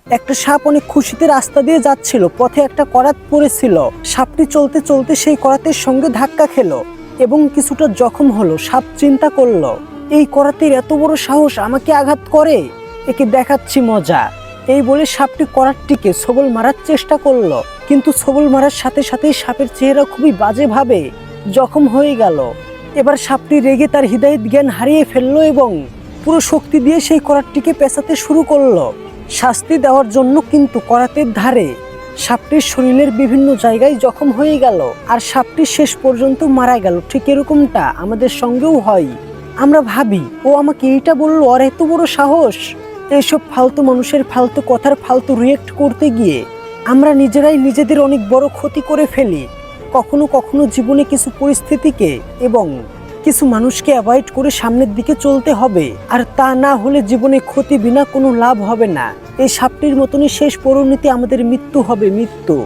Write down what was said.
একটা সাপ অনেক খুশিতে রাস্তা দিয়ে যাচ্ছিল, পথে একটা করাত পড়েছিল। সাপটি চলতে চলতে সেই করাতের সঙ্গে ধাক্কা খেলো এবং কিছুটা জখম হলো। সাপ চিন্তা করলো, এই করাতের এত বড় সাহস আমাকে আঘাত করে, একে দেখাচ্ছি মজা। এই বলে সাপটি করাতটিকে ছোবল মারার চেষ্টা করলো, কিন্তু ছোবল মারার সাথে সাথেই সাপের চেহারা খুবই বাজেভাবে জখম হয়ে গেল। এবার সাপটি রেগে তার হৃদয়ের জ্ঞান হারিয়ে ফেললো এবং পুরো শক্তি দিয়ে সেই করাতটিকে পেঁচাতে শুরু করলো শাস্তি দেওয়ার জন্য। কিন্তু করাতের ধারে সাপটির শরীরের বিভিন্ন জায়গায় জখম হয়ে গেল আর সাপটি শেষ পর্যন্ত মারা গেল। ঠিক এরকমটা আমাদের সঙ্গেও হয়। আমরা ভাবি, ও আমাকে এইটা বললো, আর এত বড় সাহস। এইসব ফালতু মানুষের ফালতু কথার ফালতু রিয়েক্ট করতে গিয়ে আমরা নিজেরাই নিজেদের অনেক বড় ক্ষতি করে ফেলি। কখনো কখনো জীবনে কিছু পরিস্থিতিকে এবং কিছু মানুষকে অ্যাভয়েড করে সামনের দিকে চলতে হবে, আর তা না হলে জীবনে ক্ষতি বিনা কোনো লাভ হবে না। এই সাপটির মতনই শেষ পরিণতি আমাদের মৃত্যু হবে, মৃত্যু।